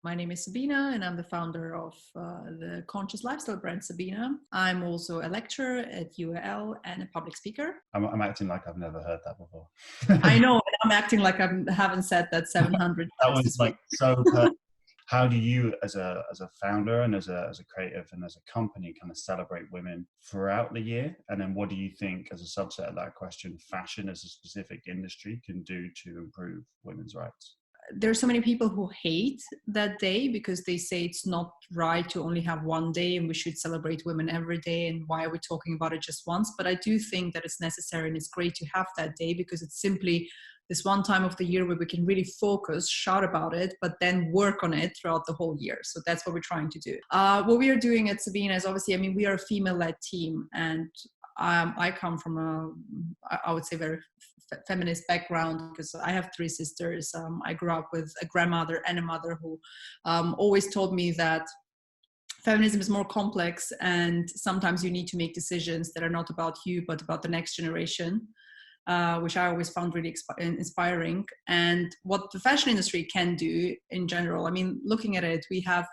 My name is Sabinna, and I'm the founder of the conscious lifestyle brand Sabinna. I'm also a lecturer at UAL and a public speaker. I'm acting like I've never heard that before. I know, and I'm acting like I haven't said that 700 That times was this like week. so perfect. How do you, as a founder and as a creative and as a company, kind of celebrate women throughout the year? And then what do you think, as a subset of that question, fashion as a specific industry can do to improve women's rights? There are so many people who hate that day because they say it's not right to only have one day and we should celebrate women every day, and why are we talking about it just once? But I do think that it's necessary and it's great to have that day because it's simply this one time of the year where we can really focus, shout about it, but then work on it throughout the whole year. So that's what we're trying to do. What we are doing at Sabinna is obviously, we are a female-led team, and I come from I would say, very feminist background because I have three sisters. I grew up with a grandmother and a mother who always told me that feminism is more complex and sometimes you need to make decisions that are not about you but about the next generation, which I always found really inspiring. And what the fashion industry can do in general, looking at it, we have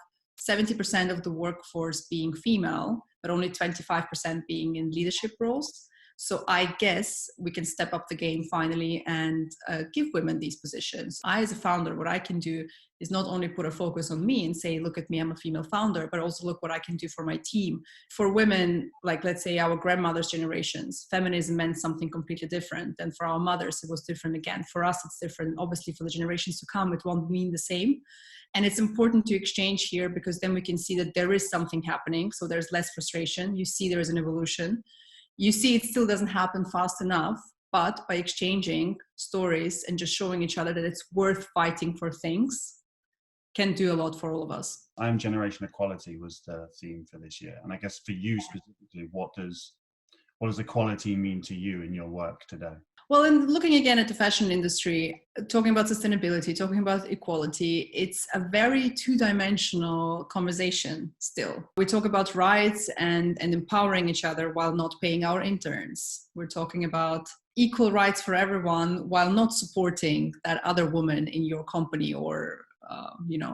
70% of the workforce being female, but only 25% being in leadership roles. So I guess we can step up the game finally and give women these positions. I, as a founder, what I can do is not only put a focus on me and say, look at me, I'm a female founder, but also look what I can do for my team. For women, like let's say our grandmother's generations, feminism meant something completely different. And for our mothers, it was different again. For us, it's different. Obviously, for the generations to come, it won't mean the same. And it's important to exchange here because then we can see that there is something happening. So there's less frustration. You see there is an evolution. You see it still doesn't happen fast enough, but by exchanging stories and just showing each other that it's worth fighting for things can do a lot for all of us. I am Generation Equality was the theme for this year. And I guess for you specifically, what does equality mean to you in your work today? Well, in looking again at the fashion industry, talking about sustainability, talking about equality, it's a very two-dimensional conversation still. We talk about rights and empowering each other while not paying our interns. We're talking about equal rights for everyone while not supporting that other woman in your company or,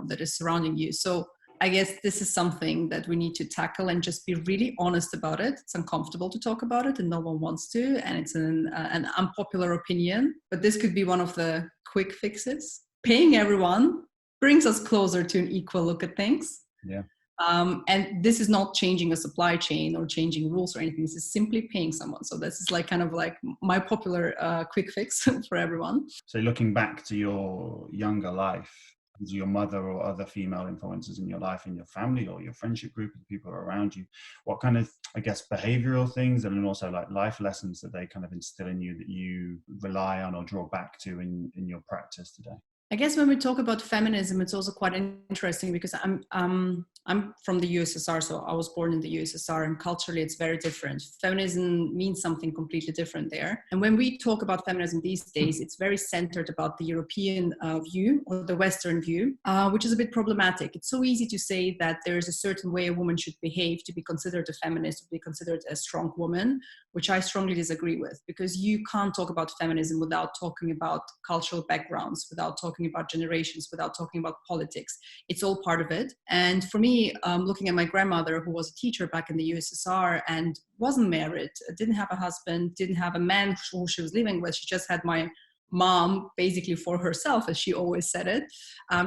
that is surrounding you. So I guess this is something that we need to tackle and just be really honest about it. It's uncomfortable to talk about it and no one wants to, and it's an unpopular opinion, but this could be one of the quick fixes. Paying everyone brings us closer to an equal look at things. Yeah. And this is not changing a supply chain or changing rules or anything. This is simply paying someone. So this is like kind of like my popular quick fix for everyone. So looking back to your younger life, your mother or other female influences in your life, in your family or your friendship group, the people around you, what kind of, I guess, behavioral things and then also like life lessons that they kind of instill in you that you rely on or draw back to in your practice today? I guess when we talk about feminism, it's also quite interesting because I'm from the USSR, so I was born in the USSR, and culturally it's very different. Feminism means something completely different there. And when we talk about feminism these days, it's very centered about the European view or the Western view, which is a bit problematic. It's so easy to say that there is a certain way a woman should behave to be considered a feminist, to be considered a strong woman, which I strongly disagree with, because you can't talk about feminism without talking about cultural backgrounds, without talking about generations, without talking about politics. It's all part of it. And for me, looking at my grandmother, who was a teacher back in the USSR and wasn't married, didn't have a husband, didn't have a man who she was living with, she just had my mom basically for herself, as she always said it.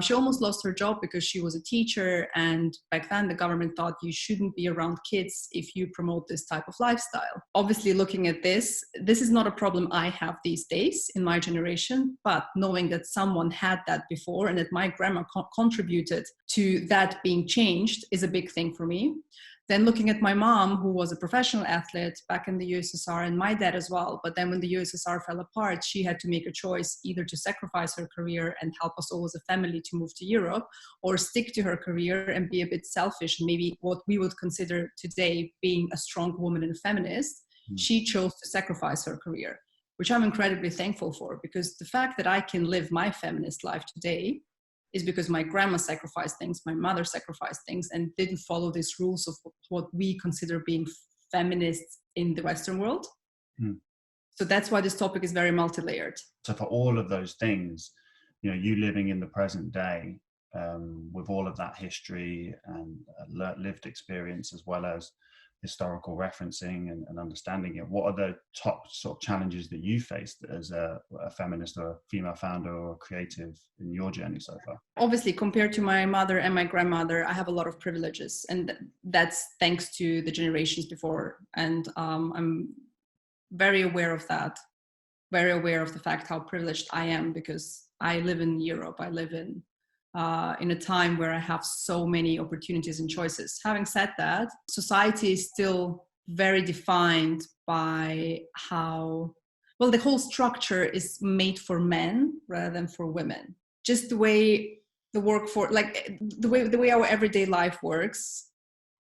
She almost lost her job because she was a teacher, and back then the government thought you shouldn't be around kids if you promote this type of lifestyle. Obviously, looking at this is not a problem I have these days in my generation, but knowing that someone had that before and that my grandma contributed to that being changed is a big thing for me. Then looking at my mom, who was a professional athlete back in the USSR, and my dad as well. But then when the USSR fell apart, she had to make a choice either to sacrifice her career and help us all as a family to move to Europe, or stick to her career and be a bit selfish, and maybe what we would consider today being a strong woman and a feminist. She chose to sacrifice her career, which I'm incredibly thankful for, because the fact that I can live my feminist life today is because my grandma sacrificed things, my mother sacrificed things, and didn't follow these rules of what we consider being feminists in the Western world. So that's why this topic is very multi-layered. So for all of those things, you living in the present day, with all of that history and lived experience, as well as historical referencing and understanding it, what are the top sort of challenges that you faced as a feminist or a female founder or creative in your journey so far? Obviously, compared to my mother and my grandmother, I have a lot of privileges, and that's thanks to the generations before. And I'm very aware of that, very aware of the fact how privileged I am, because I live in Europe. I live in a time where I have so many opportunities and choices. Having said that, society is still very defined by how, well, the whole structure is made for men rather than for women. Just the way the workforce, like the way our everyday life works,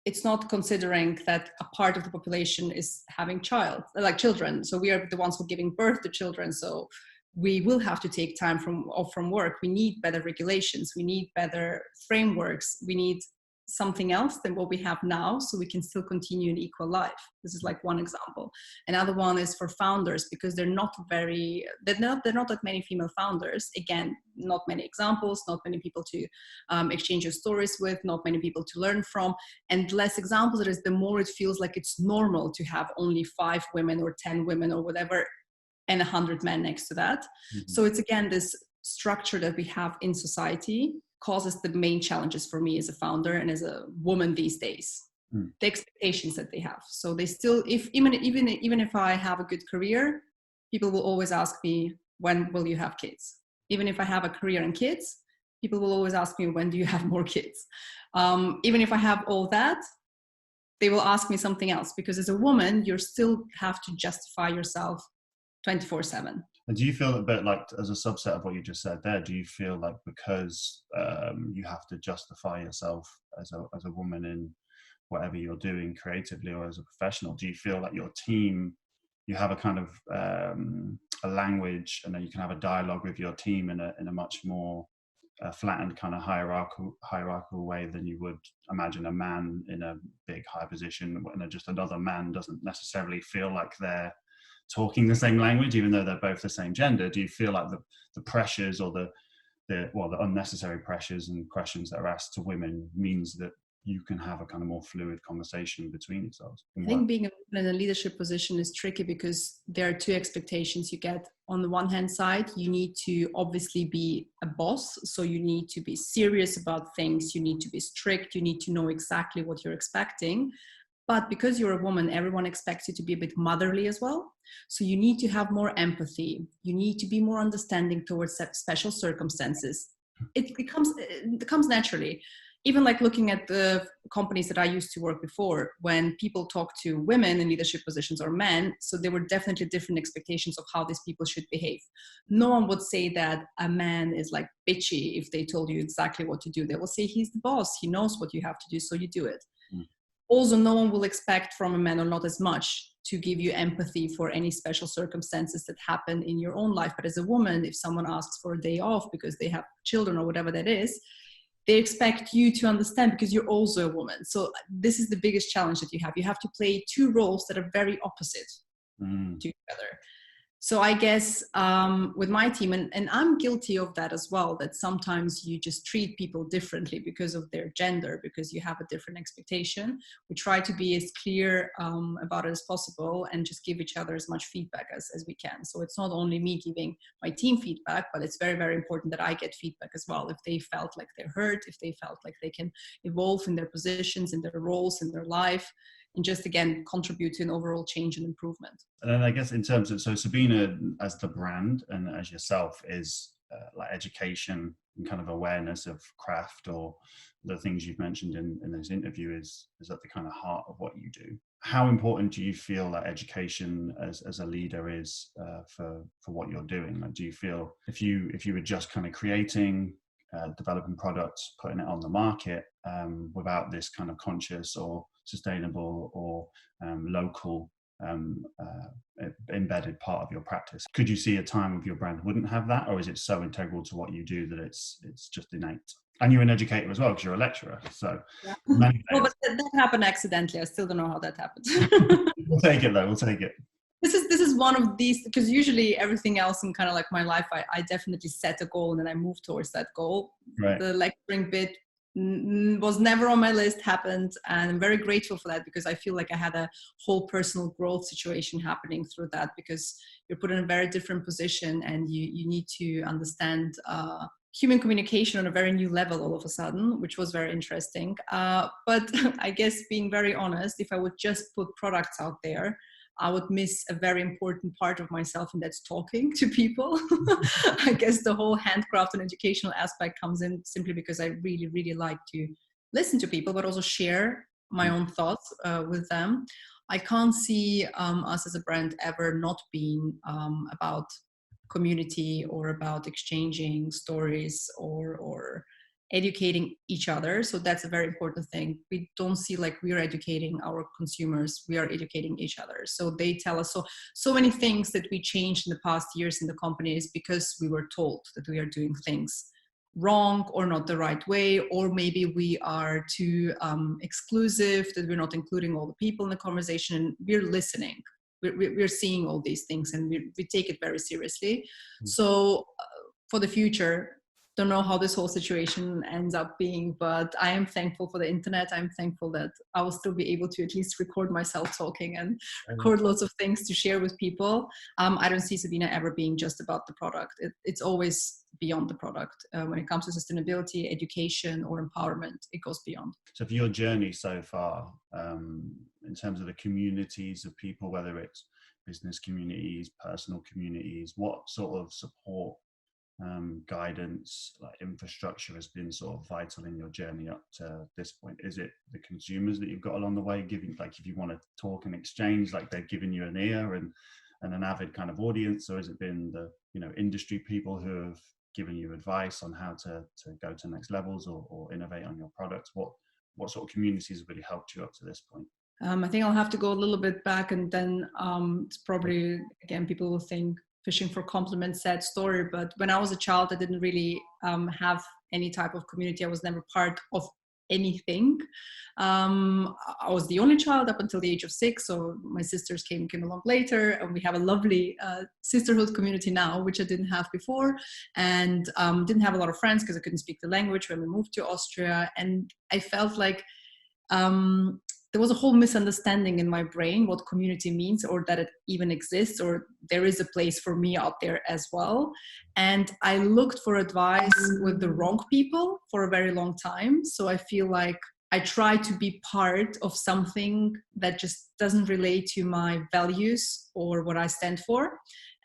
it's not considering that a part of the population is having children. So we are the ones who are giving birth to children. So we will have to take time off from work. We need better regulations. We need better frameworks. We need something else than what we have now, so we can still continue an equal life. This is like one example. Another one is for founders, because they're not that many female founders. Again, not many examples, not many people to exchange your stories with, not many people to learn from, and less examples there is, the more it feels like it's normal to have only 5 women or 10 women or whatever, and 100 men next to that. Mm-hmm. So it's, again, this structure that we have in society causes the main challenges for me as a founder and as a woman these days. The expectations that they have. So they still, even if I have a good career, people will always ask me, when will you have kids? Even if I have a career and kids, people will always ask me, when do you have more kids? Even if I have all that, they will ask me something else, because as a woman, you still have to justify yourself 24/7. And do you feel a bit like, as a subset of what you just said there, do you feel like because you have to justify yourself as a woman in whatever you're doing creatively or as a professional, do you feel like your team, you have a kind of a language, and then you can have a dialogue with your team in a much more flattened kind of hierarchical way than you would imagine a man in a big high position, and just another man doesn't necessarily feel like they're talking the same language, even though they're both the same gender? Do you feel like the pressures or the unnecessary pressures and questions that are asked to women means that you can have a kind of more fluid conversation between yourselves? I think being in a leadership position is tricky, because there are 2 expectations you get. On the one hand side, you need to obviously be a boss, so you need to be serious about things, you need to be strict, you need to know exactly what you're expecting. But because you're a woman, everyone expects you to be a bit motherly as well. So you need to have more empathy. You need to be more understanding towards special circumstances. It comes naturally. Even like looking at the companies that I used to work before, when people talk to women in leadership positions or men, so there were definitely different expectations of how these people should behave. No one would say that a man is like bitchy if they told you exactly what to do. They will say he's the boss, he knows what you have to do, so you do it. Also, no one will expect from a man, or not as much, to give you empathy for any special circumstances that happen in your own life. But as a woman, if someone asks for a day off because they have children or whatever that is, they expect you to understand, because you're also a woman. So this is the biggest challenge that you have. You have to play 2 roles that are very opposite to each other. So I guess with my team, and I'm guilty of that as well, that sometimes you just treat people differently because of their gender, because you have a different expectation. We try to be as clear about it as possible, and just give each other as much feedback as we can. So it's not only me giving my team feedback, but it's very, very important that I get feedback as well. If they felt like they're hurt, if they felt like they can evolve in their positions, in their roles, in their life, and just, again, contribute to an overall change and improvement. And then I guess in terms of, so Sabinna as the brand and as yourself is like education and kind of awareness of craft, or the things you've mentioned in this interview is at the kind of heart of what you do. How important do you feel that education as a leader is for what you're doing? Like, do you feel if you were just kind of creating, developing products, putting it on the market without this kind of conscious or sustainable or local embedded part of your practice, could you see a time of your brand wouldn't have that, or is it so integral to what you do that it's just innate? And you're an educator as well, because you're a lecturer, so yeah. Well, but that happened accidentally. I still don't know how that happened. We'll take it though, we'll take it. this is one of these, because usually everything else in kind of like my life, I definitely set a goal and then I move towards that goal. Right. The lecturing bit was never on my list, happened, and I'm very grateful for that, because I feel like I had a whole personal growth situation happening through that, because you're put in a very different position and you need to understand human communication on a very new level all of a sudden, which was very interesting. But I guess, being very honest, if I would just put products out there, I would miss a very important part of myself, and that's talking to people. I guess the whole handcraft and educational aspect comes in simply because I really, really like to listen to people, but also share my own thoughts with them. I can't see us as a brand ever not being about community or about exchanging stories or educating each other. So that's a very important thing. We don't see like we are educating our consumers, we are educating each other. So they tell us so many things that we changed in the past years in the company is because we were told that we are doing things wrong or not the right way, or maybe we are too exclusive, that we're not including all the people in the conversation. We're listening. We're seeing all these things, and we take it very seriously. So for the future, don't know how this whole situation ends up being, but I am thankful for the internet. I'm thankful that I will still be able to at least record myself talking and record lots of things to share with people. I don't see Sabinna ever being just about the product. It's always beyond the product. When it comes to sustainability, education, or empowerment, it goes beyond. So for your journey so far, in terms of the communities of people, whether it's business communities, personal communities, what sort of support, guidance, like infrastructure has been sort of vital in your journey up to this point? Is it the consumers that you've got along the way giving, like if you want to talk and exchange, like they're giving you an ear and an avid kind of audience, or has it been the, you know, industry people who have given you advice on how to go to next levels or innovate on your products? What sort of communities have really helped you up to this point? I think I'll have to go a little bit back, and then it's probably, again, people will think fishing for compliments, sad story. But when I was a child, I didn't really have any type of community. I was never part of anything. I was the only child up until the age of 6. So my sisters came along later, and we have a lovely sisterhood community now, which I didn't have before, and didn't have a lot of friends because I couldn't speak the language when we moved to Austria. And I felt like there was a whole misunderstanding in my brain what community means, or that it even exists, or there is a place for me out there as well. And I looked for advice with the wrong people for a very long time. So I feel like I try to be part of something that just doesn't relate to my values or what I stand for.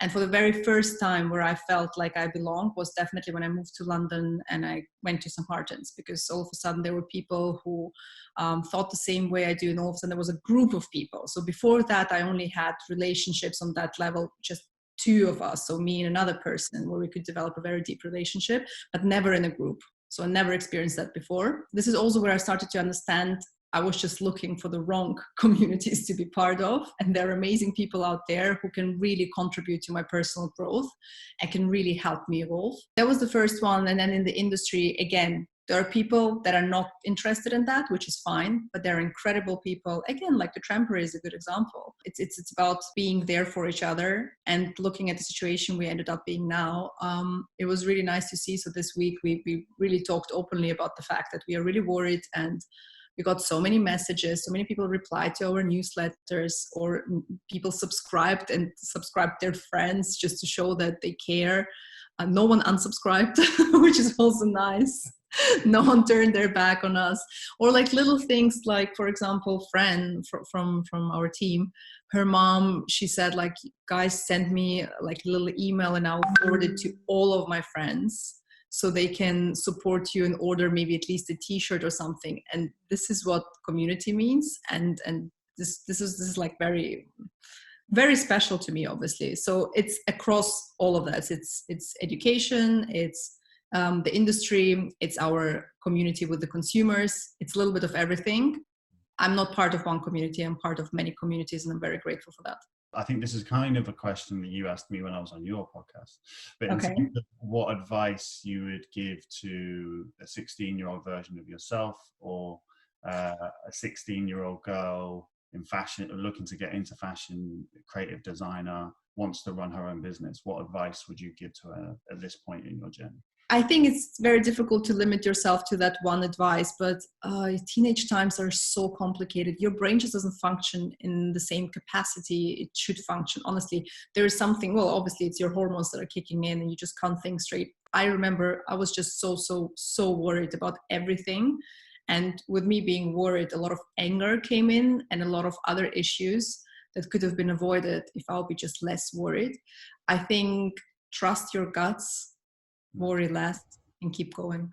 And for the very first time where I felt like I belonged was definitely when I moved to London and I went to St. Martin's, because all of a sudden there were people who thought the same way I do, and all of a sudden there was a group of people. So before that, I only had relationships on that level, just 2 of us, so me and another person, where we could develop a very deep relationship, but never in a group. So I never experienced that before. This is also where I started to understand I was just looking for the wrong communities to be part of. And there are amazing people out there who can really contribute to my personal growth and can really help me evolve. That was the first one. And then in the industry, again, there are people that are not interested in that, which is fine, but they're incredible people. Again, like the Trampery is a good example. It's about being there for each other and looking at the situation we ended up being now. It was really nice to see. So this week we really talked openly about the fact that we are really worried, and we got so many messages, so many people replied to our newsletters, or people subscribed their friends just to show that they care. No one unsubscribed, which is also nice. No one turned their back on us. Or like little things like, for example, Fran from our team, her mom, she said like, guys, send me like a little email and I'll forward it to all of my friends so they can support you and order maybe at least a t-shirt or something. And this is what community means. And this is like very, very special to me, obviously. So it's across all of that. It's education, it's the industry, it's our community with the consumers. It's a little bit of everything. I'm not part of one community. I'm part of many communities, and I'm very grateful for that. I think this is kind of a question that you asked me when I was on your podcast, but in Okay. terms of what advice you would give to a 16-year-old version of yourself, or a 16-year-old girl in fashion, looking to get into fashion, creative designer, wants to run her own business, what advice would you give to her at this point in your journey? I think it's very difficult to limit yourself to that one advice, but teenage times are so complicated. Your brain just doesn't function in the same capacity it should function. Honestly, there is something, well, obviously it's your hormones that are kicking in and you just can't think straight. I remember I was just so worried about everything. And with me being worried, a lot of anger came in and a lot of other issues that could have been avoided if I'll be just less worried. I think trust your guts, worry less, and keep going.